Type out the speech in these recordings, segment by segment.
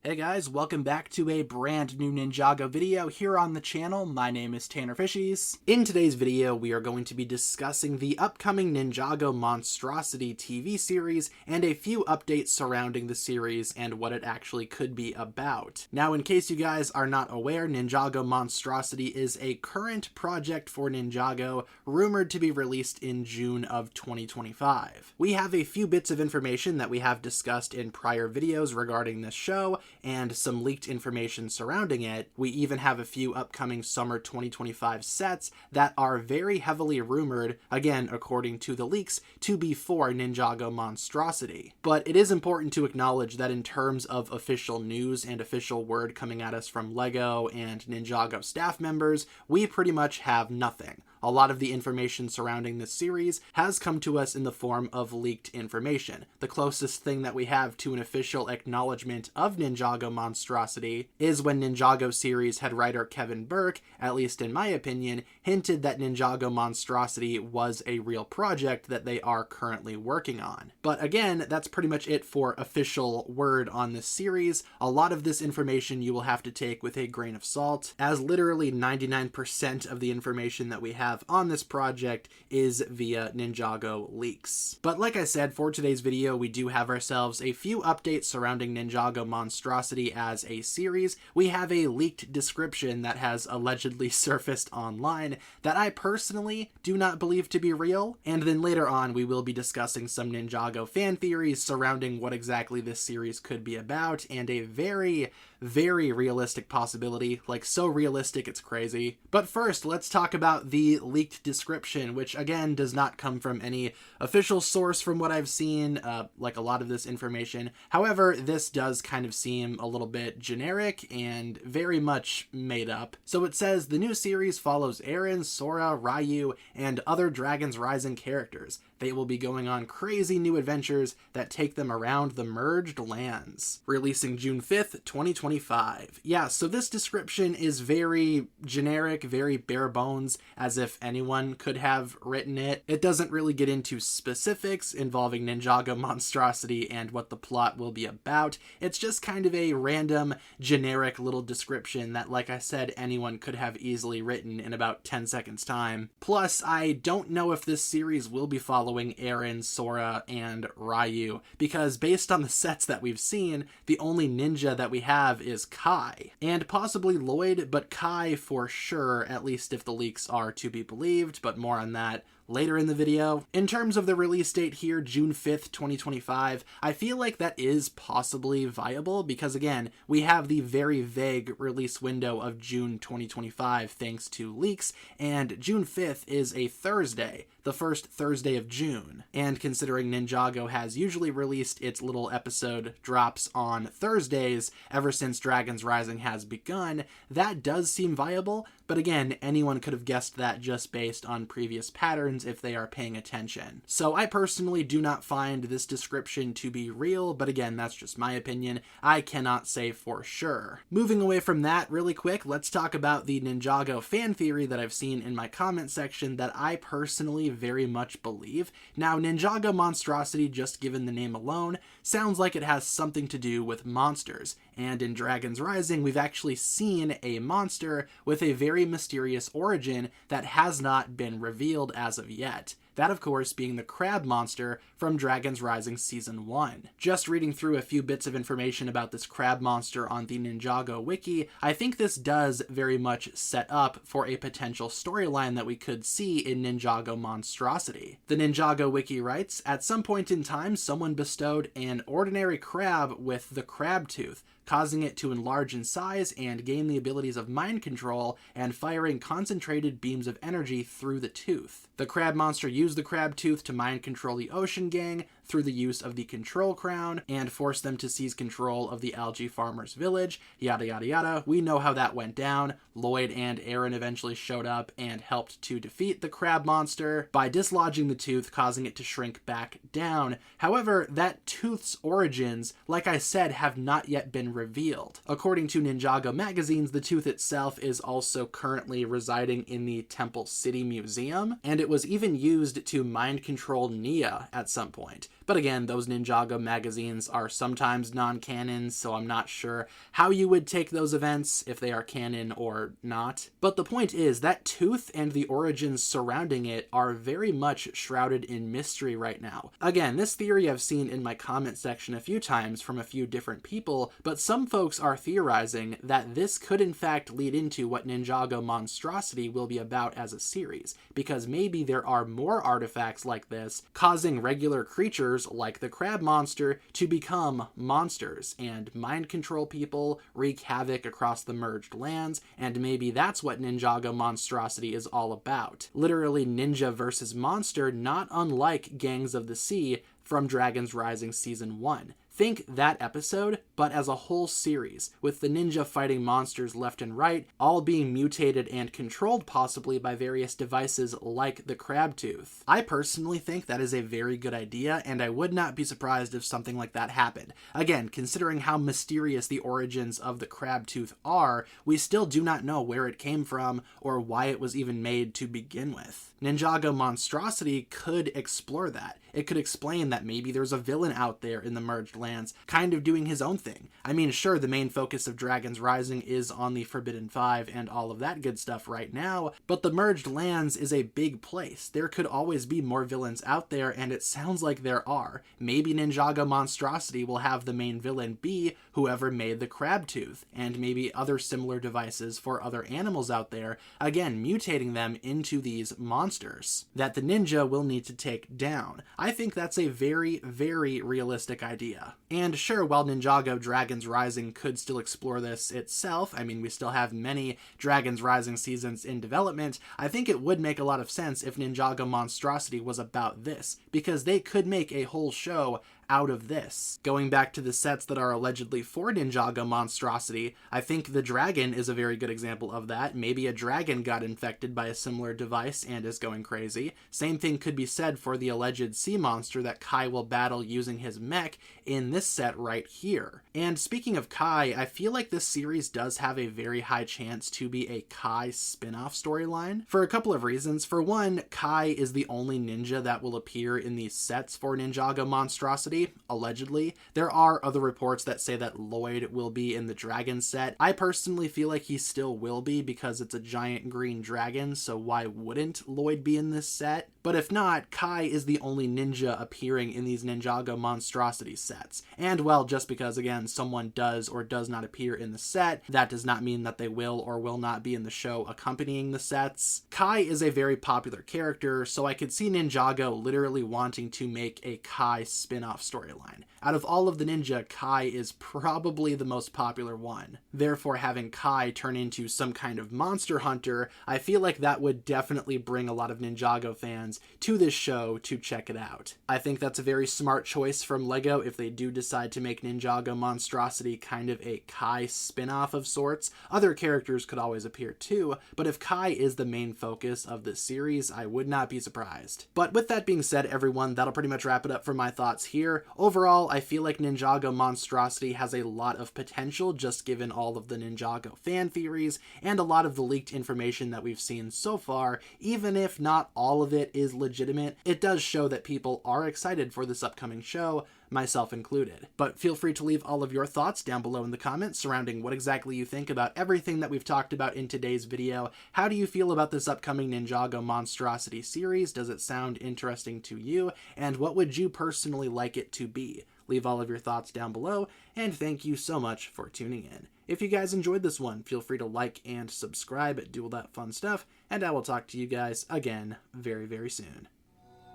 Hey guys, welcome back to a brand new Ninjago video here on the channel. My name is TannerFishies. In today's video, we are going to be discussing the upcoming Ninjago Monstrosity TV series and a few updates surrounding the series and what it actually could be about. Now, in case you guys are not aware, Ninjago Monstrosity is a current project for Ninjago, rumored to be released in June of 2025. We have a few bits of information that we have discussed in prior videos regarding this show, and some leaked information surrounding it. We even have a few upcoming summer 2025 sets that are very heavily rumored, again according to the leaks, to be for Ninjago Monstrosity. But it is important to acknowledge that in terms of official news and official word coming at us from LEGO and Ninjago staff members, we pretty much have nothing. A lot of the information surrounding this series has come to us in the form of leaked information. The closest thing that we have to an official acknowledgement of Ninjago Monstrosity is when Ninjago series head writer Kevin Burke, at least in my opinion, hinted that Ninjago Monstrosity was a real project that they are currently working on. But again, that's pretty much it for official word on this series. A lot of this information you will have to take with a grain of salt, as literally 99% of the information that we have on this project is via Ninjago leaks. But like I said, for today's video, we do have ourselves a few updates surrounding Ninjago Monstrosity as a series. We have a leaked description that has allegedly surfaced online that I personally do not believe to be real, and then later on we will be discussing some Ninjago fan theories surrounding what exactly this series could be about, and a very realistic possibility, like so realistic it's crazy. But first, let's talk about the leaked description, which again does not come from any official source from what I've seen, like a lot of this information. However, this does kind of seem a little bit generic and very much made up. So it says, the new series follows Eren, Sora, Ryu, and other Dragon's Rising characters. They will be going on crazy new adventures that take them around the merged lands. Releasing June 5th, 2025. Yeah, so this description is very generic, very bare bones, as if anyone could have written it. It doesn't really get into specifics involving Ninjago Monstrosity and what the plot will be about. It's just kind of a random, generic little description that, like I said, anyone could have easily written in about 10 seconds time. Plus, I don't know if this series will be following Eren, Sora, and Ryu, because based on the sets that we've seen, the only ninja that we have is Kai, and possibly Lloyd, but Kai for sure, at least if the leaks are to be believed, but more on that later in the video. In terms of the release date here, June 5th, 2025, I feel like that is possibly viable because, again, we have the very vague release window of June 2025 thanks to leaks, and June 5th is a Thursday, the first Thursday of June. And considering Ninjago has usually released its little episode drops on Thursdays ever since Dragon's Rising has begun, that does seem viable, but again, anyone could have guessed that just based on previous patterns if they are paying attention. So I personally do not find this description to be real, but again, that's just my opinion. I cannot say for sure. Moving away from that really quick, let's talk about the Ninjago fan theory that I've seen in my comment section that I personally very much believe. Now, Ninjago Monstrosity, just given the name alone, sounds like it has something to do with monsters. And in Dragon's Rising, we've actually seen a monster with a very mysterious origin that has not been revealed as of yet. That, of course, being the crab monster from Dragon's Rising Season 1. Just reading through a few bits of information about this crab monster on the Ninjago wiki, I think this does very much set up for a potential storyline that we could see in Ninjago Monstrosity. The Ninjago wiki writes, at some point in time, someone bestowed an ordinary crab with the crab tooth, causing it to enlarge in size and gain the abilities of mind control and firing concentrated beams of energy through the tooth. The crab monster used the crab tooth to mind control the Ocean Gang through the use of the Control Crown and force them to seize control of the algae farmer's village, yada yada yada. We know how that went down. Lloyd and Eren eventually showed up and helped to defeat the crab monster by dislodging the tooth, causing it to shrink back down. However, that tooth's origins, like I said, have not yet been revealed. According to Ninjago magazines, the tooth itself is also currently residing in the Temple City Museum, and it was even used to mind control Nia at some point. But again, those Ninjago magazines are sometimes non-canon, so I'm not sure how you would take those events, if they are canon or not. But the point is, that tooth and the origins surrounding it are very much shrouded in mystery right now. Again, this theory I've seen in my comment section a few times from a few different people, but some folks are theorizing that this could in fact lead into what Ninjago Monstrosity will be about as a series, because maybe there are more artifacts like this causing regular creatures like the crab monster to become monsters and mind control people, wreak havoc across the merged lands, and maybe that's what Ninjago Monstrosity is all about. Literally ninja versus monster, not unlike Gangs of the Sea from Dragon's Rising Season 1. Think that episode, but as a whole series, with the ninja fighting monsters left and right, all being mutated and controlled possibly by various devices like the crab tooth. I personally think that is a very good idea, and I would not be surprised if something like that happened. Again, considering how mysterious the origins of the crab tooth are, we still do not know where it came from or why it was even made to begin with. Ninjago Monstrosity could explore that. It could explain that maybe there's a villain out there in the merged lands, kind of doing his own thing. I mean, sure, the main focus of Dragon's Rising is on the Forbidden Five and all of that good stuff right now, but the merged lands is a big place. There could always be more villains out there, and it sounds like there are. Maybe Ninjago Monstrosity will have the main villain be whoever made the crab tooth, and maybe other similar devices for other animals out there, again, mutating them into these monsters that the ninja will need to take down. I think that's a very, very realistic idea. And sure, while Ninjago Dragon's Rising could still explore this itself, I mean, we still have many Dragon's Rising seasons in development, I think it would make a lot of sense if Ninjago Monstrosity was about this, because they could make a whole show out of this. Going back to the sets that are allegedly for Ninjago Monstrosity, I think the dragon is a very good example of that. Maybe a dragon got infected by a similar device and is going crazy. Same thing could be said for the alleged sea monster that Kai will battle using his mech in this set right here. And speaking of Kai, I feel like this series does have a very high chance to be a Kai spin-off storyline for a couple of reasons. For one, Kai is the only ninja that will appear in these sets for Ninjago Monstrosity, allegedly. There are other reports that say that Lloyd will be in the dragon set. I personally feel like he still will be because it's a giant green dragon, so why wouldn't Lloyd be in this set? But if not, Kai is the only ninja appearing in these Ninjago Monstrosity sets. And well, just because, again, someone does or does not appear in the set, that does not mean that they will or will not be in the show accompanying the sets. Kai is a very popular character, so I could see Ninjago literally wanting to make a Kai spin-off storyline. Out of all of the ninja, Kai is probably the most popular one. Therefore, having Kai turn into some kind of monster hunter, I feel like that would definitely bring a lot of Ninjago fans to this show to check it out. I think that's a very smart choice from LEGO if they do decide to make Ninjago Monstrosity kind of a Kai spin-off of sorts. Other characters could always appear too, but if Kai is the main focus of this series, I would not be surprised. But with that being said, everyone, that'll pretty much wrap it up for my thoughts here. Overall, I feel like Ninjago Monstrosity has a lot of potential just given all of the Ninjago fan theories and a lot of the leaked information that we've seen so far. Even if not all of it is legitimate, it does show that people are excited for this upcoming show, myself included. But feel free to leave all of your thoughts down below in the comments surrounding what exactly you think about everything that we've talked about in today's video. How do you feel about this upcoming Ninjago Monstrosity series? Does it sound interesting to you? And what would you personally like it to be? Leave all of your thoughts down below, and thank you so much for tuning in. If you guys enjoyed this one, feel free to like and subscribe, do all that fun stuff, and I will talk to you guys again very, very soon.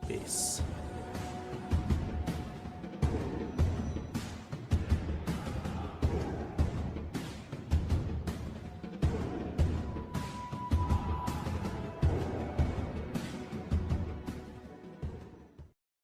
Peace.